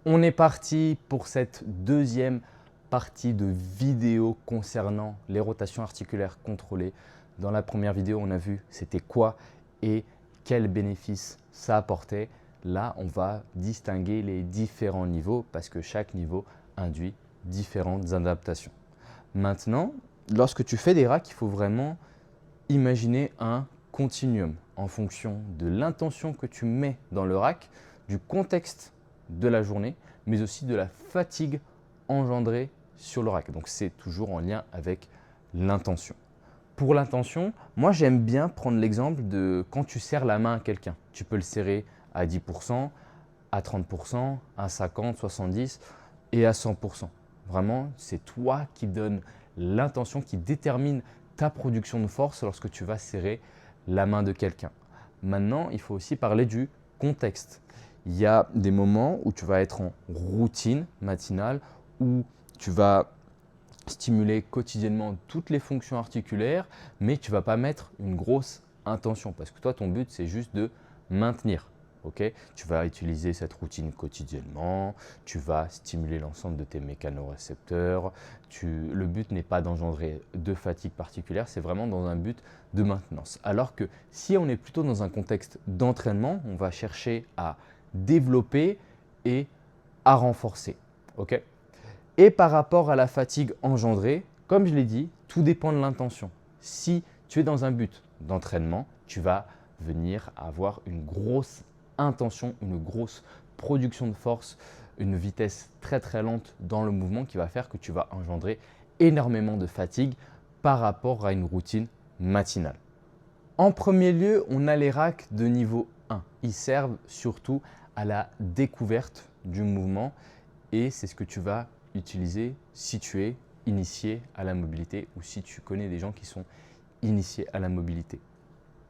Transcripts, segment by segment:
On est parti pour cette deuxième partie de vidéo concernant les rotations articulaires contrôlées. Dans la première vidéo, on a vu c'était quoi et quels bénéfices ça apportait. Là, on va distinguer les différents niveaux parce que chaque niveau induit différentes adaptations. Maintenant, lorsque tu fais des racks, il faut vraiment imaginer un continuum en fonction de l'intention que tu mets dans le rack, du contexte de la journée, mais aussi de la fatigue engendrée sur le rack. Donc, c'est toujours en lien avec l'intention. Pour l'intention, moi, j'aime bien prendre l'exemple de quand tu serres la main à quelqu'un. Tu peux le serrer à 10%, à 30%, à 50%, 70% et à 100%. Vraiment, c'est toi qui donnes l'intention, qui détermine ta production de force lorsque tu vas serrer la main de quelqu'un. Maintenant, il faut aussi parler du contexte. Il y a des moments où tu vas être en routine matinale, où tu vas stimuler quotidiennement toutes les fonctions articulaires, mais tu ne vas pas mettre une grosse intention parce que toi, ton but, c'est juste de maintenir. Okay, tu vas utiliser cette routine quotidiennement, tu vas stimuler l'ensemble de tes mécanorécepteurs. Le but n'est pas d'engendrer de fatigue particulière, c'est vraiment dans un but de maintenance. Alors que si on est plutôt dans un contexte d'entraînement, on va chercher à développer et à renforcer. Okay, et par rapport à la fatigue engendrée, comme je l'ai dit, tout dépend de l'intention. Si tu es dans un but d'entraînement, tu vas venir avoir une grosse intention, une grosse production de force, une vitesse très très lente dans le mouvement qui va faire que tu vas engendrer énormément de fatigue par rapport à une routine matinale. En premier lieu, on a les racks de niveau 1. Ils servent surtout à la découverte du mouvement et c'est ce que tu vas utiliser si tu es initié à la mobilité ou si tu connais des gens qui sont initiés à la mobilité.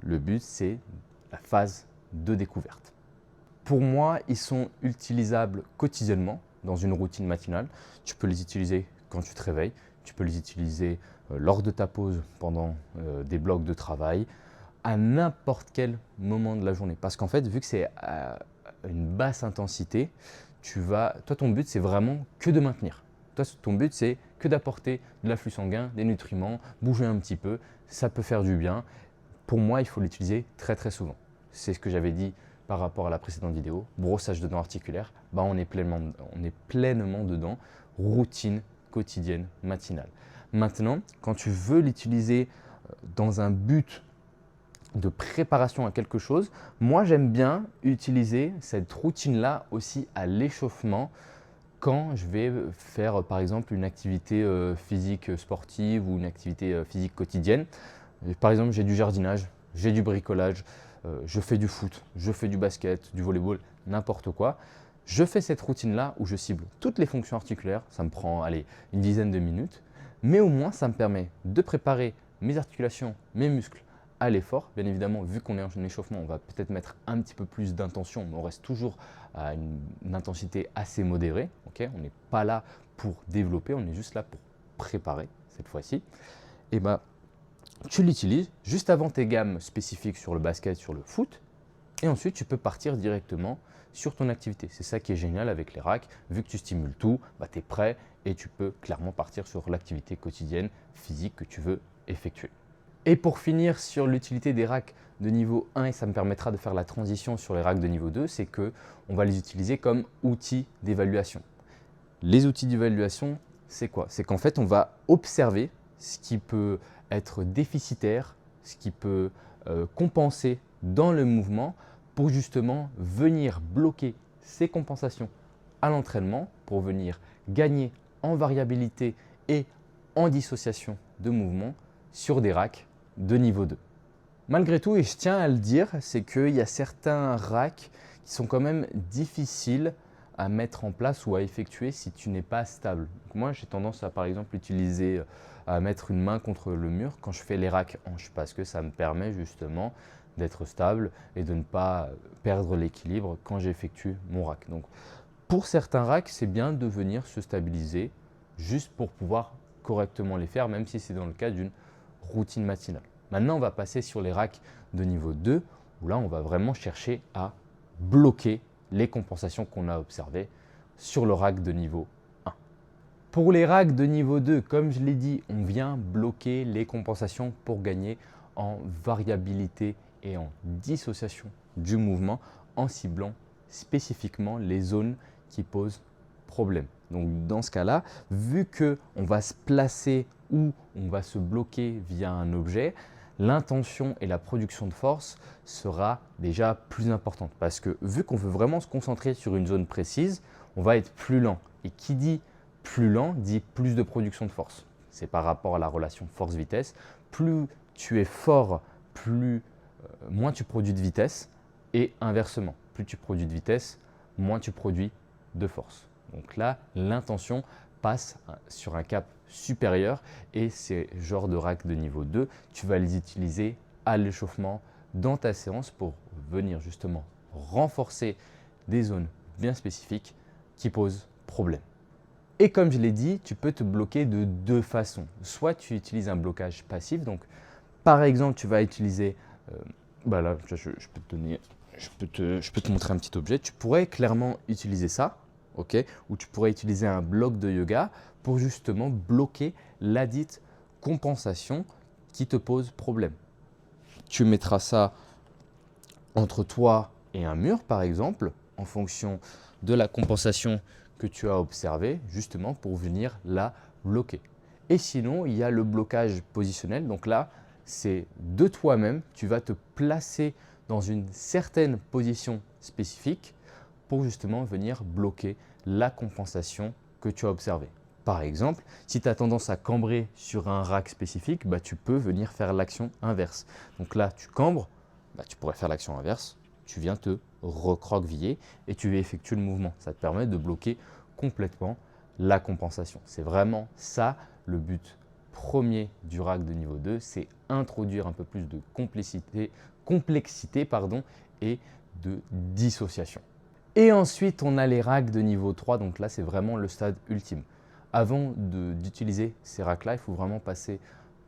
Le but, c'est la phase de découverte. Pour moi, ils sont utilisables quotidiennement dans une routine matinale. Tu peux les utiliser quand tu te réveilles, tu peux les utiliser lors de ta pause pendant des blocs de travail, à n'importe quel moment de la journée. Parce qu'en fait, vu que c'est à une basse intensité, toi, ton but, c'est vraiment que de maintenir. Toi, ton but, c'est que d'apporter de l'afflux sanguin, des nutriments, bouger un petit peu, ça peut faire du bien. Pour moi, il faut l'utiliser très très souvent. C'est ce que j'avais dit par rapport à la précédente vidéo, brossage de dents articulaires, on est pleinement dedans, routine quotidienne matinale. Maintenant, quand tu veux l'utiliser dans un but de préparation à quelque chose, moi j'aime bien utiliser cette routine-là aussi à l'échauffement quand je vais faire par exemple une activité physique sportive ou une activité physique quotidienne. Par exemple, j'ai du jardinage, j'ai du bricolage, je fais du foot, je fais du basket, du volleyball, n'importe quoi. Je fais cette routine-là où je cible toutes les fonctions articulaires. Ça me prend une dizaine de minutes, mais au moins ça me permet de préparer mes articulations, mes muscles à l'effort. Bien évidemment, vu qu'on est en échauffement, on va peut-être mettre un petit peu plus d'intention, mais on reste toujours à une intensité assez modérée. Okay, on n'est pas là pour développer, on est juste là pour préparer cette fois-ci. Et tu l'utilises juste avant tes gammes spécifiques sur le basket, sur le foot, et ensuite tu peux partir directement sur ton activité. C'est ça qui est génial avec les racks, vu que tu stimules tout, tu es prêt et tu peux clairement partir sur l'activité quotidienne physique que tu veux effectuer. Et pour finir sur l'utilité des racks de niveau 1, et ça me permettra de faire la transition sur les racks de niveau 2, c'est qu'on va les utiliser comme outils d'évaluation. Les outils d'évaluation, c'est quoi? C'est qu'en fait, on va observer ce qui peut être déficitaire, ce qui peut compenser dans le mouvement pour justement venir bloquer ces compensations à l'entraînement pour venir gagner en variabilité et en dissociation de mouvement sur des racks de niveau 2. Malgré tout, et je tiens à le dire, c'est qu'il y a certains racks qui sont quand même difficiles à mettre en place ou à effectuer si tu n'es pas stable. Donc moi, j'ai tendance à par exemple à mettre une main contre le mur quand je fais les racks hanches parce que ça me permet justement d'être stable et de ne pas perdre l'équilibre quand j'effectue mon rack. Donc pour certains racks, c'est bien de venir se stabiliser juste pour pouvoir correctement les faire, même si c'est dans le cas d'une routine matinale. Maintenant, on va passer sur les racks de niveau 2 où là, on va vraiment chercher à bloquer les compensations qu'on a observées sur le rack de niveau 1. Pour les racks de niveau 2, comme je l'ai dit, on vient bloquer les compensations pour gagner en variabilité et en dissociation du mouvement en ciblant spécifiquement les zones qui posent problème. Donc dans ce cas-là, vu qu'on va se placer ou on va se bloquer via un objet, l'intention et la production de force sera déjà plus importante parce que vu qu'on veut vraiment se concentrer sur une zone précise, on va être plus lent. Et qui dit plus lent dit plus de production de force. C'est par rapport à la relation force-vitesse. Plus tu es fort, moins tu produis de vitesse et inversement. Plus tu produis de vitesse, moins tu produis de force. Donc là, l'intention passe sur un cap supérieur et ces genres de racks de niveau 2, tu vas les utiliser à l'échauffement dans ta séance pour venir justement renforcer des zones bien spécifiques qui posent problème. Et comme je l'ai dit, tu peux te bloquer de deux façons. Soit tu utilises un blocage passif, donc par exemple, tu vas utiliser, là, je peux te montrer un petit objet. Tu pourrais clairement utiliser ça, ok, ou tu pourrais utiliser un bloc de yoga pour justement bloquer ladite compensation qui te pose problème. Tu mettras ça entre toi et un mur, par exemple, en fonction de la compensation que tu as observée, justement pour venir la bloquer. Et sinon, il y a le blocage positionnel. Donc là, c'est de toi-même, tu vas te placer dans une certaine position spécifique pour justement venir bloquer la compensation que tu as observée. Par exemple, si tu as tendance à cambrer sur un rack spécifique, tu peux venir faire l'action inverse. Donc là, tu cambres, tu pourrais faire l'action inverse, tu viens te recroqueviller et tu effectues le mouvement. Ça te permet de bloquer complètement la compensation. C'est vraiment ça le but premier du rack de niveau 2, c'est introduire un peu plus de complexité et de dissociation. Et ensuite, on a les racks de niveau 3, donc là, c'est vraiment le stade ultime. Avant d'utiliser ces racks-là, il faut vraiment passer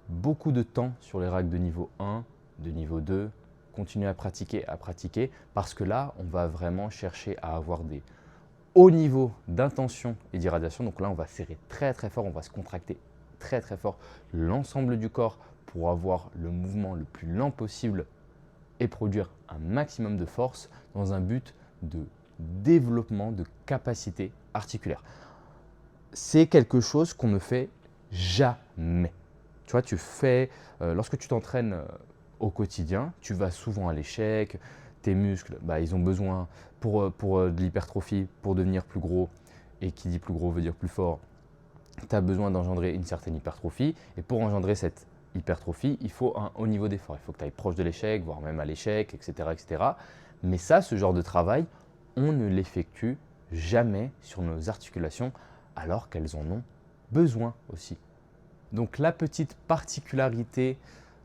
beaucoup de temps sur les racks de niveau 1, de niveau 2, continuer à pratiquer, parce que là, on va vraiment chercher à avoir des hauts niveaux d'intention et d'irradiation. Donc là, on va serrer très très fort, on va se contracter très très fort l'ensemble du corps pour avoir le mouvement le plus lent possible et produire un maximum de force dans un but de développement de capacité articulaire. C'est quelque chose qu'on ne fait jamais. Tu vois, lorsque tu t'entraînes au quotidien, tu vas souvent à l'échec, tes muscles, ils ont besoin pour de l'hypertrophie, pour devenir plus gros, et qui dit plus gros veut dire plus fort, tu as besoin d'engendrer une certaine hypertrophie. Et pour engendrer cette hypertrophie, il faut un haut niveau d'effort. Il faut que tu ailles proche de l'échec, voire même à l'échec, etc., etc. Mais ça, ce genre de travail, on ne l'effectue jamais sur nos articulations alors qu'elles en ont besoin aussi. Donc la petite particularité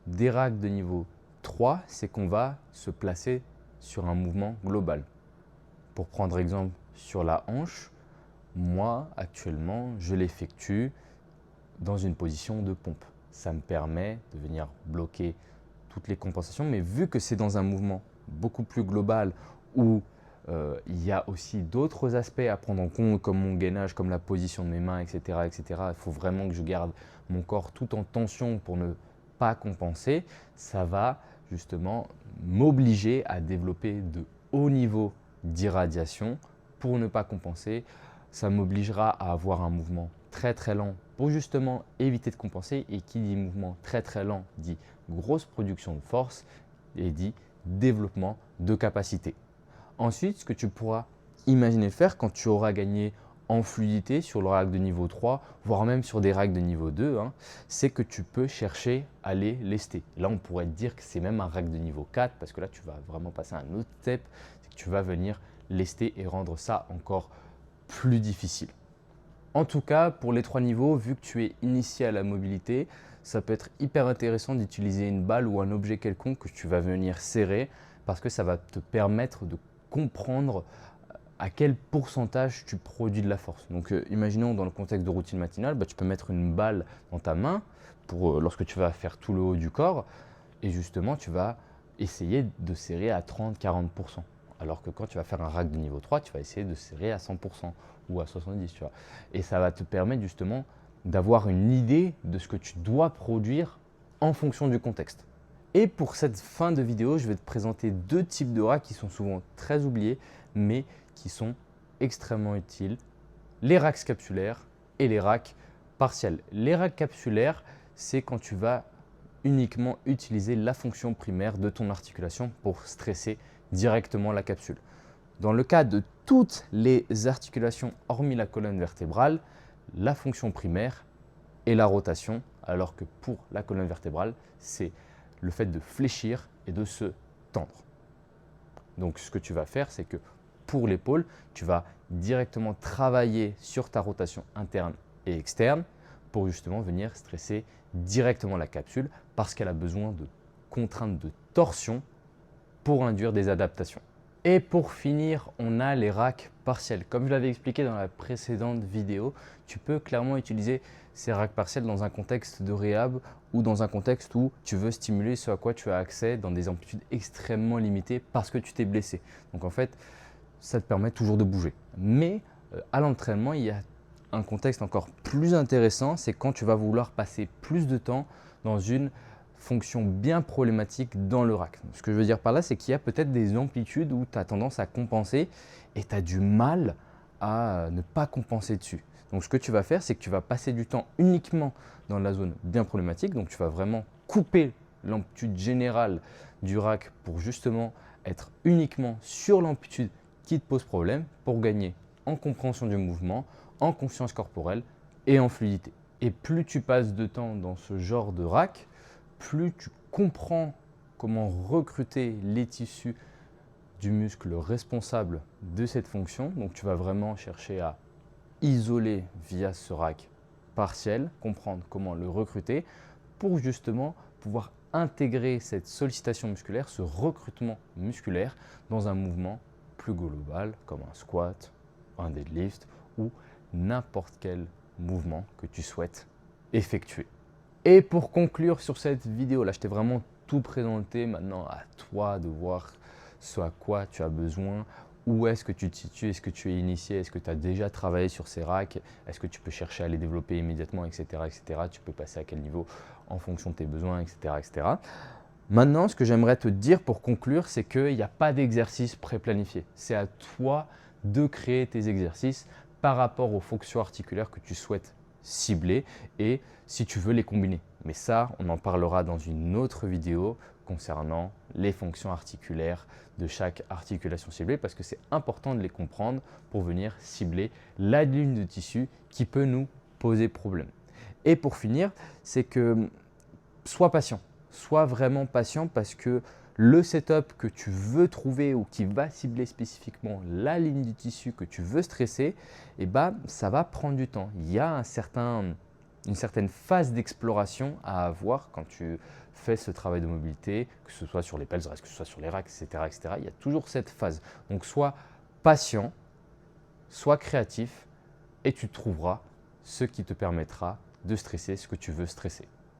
des racks de niveau 3, c'est qu'on va se placer sur un mouvement global. Pour prendre exemple sur la hanche, moi actuellement je l'effectue dans une position de pompe. Ça me permet de venir bloquer toutes les compensations, mais vu que c'est dans un mouvement beaucoup plus global où il y a aussi d'autres aspects à prendre en compte comme mon gainage, comme la position de mes mains, etc. etc. Il faut vraiment que je garde mon corps tout en tension pour ne pas compenser. Ça va justement m'obliger à développer de hauts niveaux d'irradiation pour ne pas compenser. Ça m'obligera à avoir un mouvement très très lent pour justement éviter de compenser. Et qui dit mouvement très très lent dit grosse production de force et dit développement de capacité. Ensuite, ce que tu pourras imaginer faire quand tu auras gagné en fluidité sur le rack de niveau 3, voire même sur des racks de niveau 2, c'est que tu peux chercher à les lester. Là, on pourrait te dire que c'est même un rack de niveau 4 parce que là, tu vas vraiment passer à un autre step, c'est que tu vas venir lester et rendre ça encore plus difficile. En tout cas, pour les 3 niveaux, vu que tu es initié à la mobilité, ça peut être hyper intéressant d'utiliser une balle ou un objet quelconque que tu vas venir serrer parce que ça va te permettre de comprendre à quel pourcentage tu produis de la force. Donc imaginons dans le contexte de routine matinale, tu peux mettre une balle dans ta main pour lorsque tu vas faire tout le haut du corps et justement tu vas essayer de serrer à 30-40%. Alors que quand tu vas faire un rack de niveau 3, tu vas essayer de serrer à 100% ou à 70%, tu vois. Et ça va te permettre justement d'avoir une idée de ce que tu dois produire en fonction du contexte. Et pour cette fin de vidéo, je vais te présenter deux types de racks qui sont souvent très oubliés, mais qui sont extrêmement utiles. Les racks capsulaires et les racks partiels. Les racks capsulaires, c'est quand tu vas uniquement utiliser la fonction primaire de ton articulation pour stresser directement la capsule. Dans le cas de toutes les articulations hormis la colonne vertébrale, la fonction primaire est la rotation, alors que pour la colonne vertébrale, c'est le fait de fléchir et de se tendre. Donc ce que tu vas faire, c'est que pour l'épaule, tu vas directement travailler sur ta rotation interne et externe pour justement venir stresser directement la capsule parce qu'elle a besoin de contraintes de torsion pour induire des adaptations. Et pour finir, on a les racks partiels. Comme je l'avais expliqué dans la précédente vidéo, tu peux clairement utiliser ces racks partiels dans un contexte de réhab ou dans un contexte où tu veux stimuler ce à quoi tu as accès dans des amplitudes extrêmement limitées parce que tu t'es blessé. Donc en fait, ça te permet toujours de bouger. Mais à l'entraînement, il y a un contexte encore plus intéressant, c'est quand tu vas vouloir passer plus de temps dans une fonction bien problématique dans le rack. Ce que je veux dire par là, c'est qu'il y a peut-être des amplitudes où tu as tendance à compenser et tu as du mal à ne pas compenser dessus. Donc ce que tu vas faire, c'est que tu vas passer du temps uniquement dans la zone bien problématique. Donc tu vas vraiment couper l'amplitude générale du rack pour justement être uniquement sur l'amplitude qui te pose problème pour gagner en compréhension du mouvement, en conscience corporelle et en fluidité. Et plus tu passes de temps dans ce genre de rack, plus tu comprends comment recruter les tissus du muscle responsable de cette fonction. Donc tu vas vraiment chercher à isoler via ce rack partiel, comprendre comment le recruter pour justement pouvoir intégrer cette sollicitation musculaire, ce recrutement musculaire dans un mouvement plus global comme un squat, un deadlift ou n'importe quel mouvement que tu souhaites effectuer. Et pour conclure sur cette vidéo, là je t'ai vraiment tout présenté, maintenant à toi de voir ce à quoi tu as besoin, où est-ce que tu te situes, est-ce que tu es initié, est-ce que tu as déjà travaillé sur ces racks, est-ce que tu peux chercher à les développer immédiatement, etc., etc. Tu peux passer à quel niveau en fonction de tes besoins, etc., etc. Maintenant, ce que j'aimerais te dire pour conclure, c'est qu'il n'y a pas d'exercice pré-planifié. C'est à toi de créer tes exercices par rapport aux fonctions articulaires que tu souhaites cibler et si tu veux les combiner. Mais ça, on en parlera dans une autre vidéo concernant les fonctions articulaires de chaque articulation ciblée parce que c'est important de les comprendre pour venir cibler la ligne de tissu qui peut nous poser problème. Et pour finir, c'est que sois patient, sois vraiment patient parce que le setup que tu veux trouver ou qui va cibler spécifiquement la ligne du tissu que tu veux stresser, eh ben, ça va prendre du temps. Il y a une certaine phase d'exploration à avoir quand tu fais ce travail de mobilité, que ce soit sur les pelles, que ce soit sur les racks, etc., etc. Il y a toujours cette phase. Donc, sois patient, sois créatif et tu trouveras ce qui te permettra de stresser ce que tu veux stresser.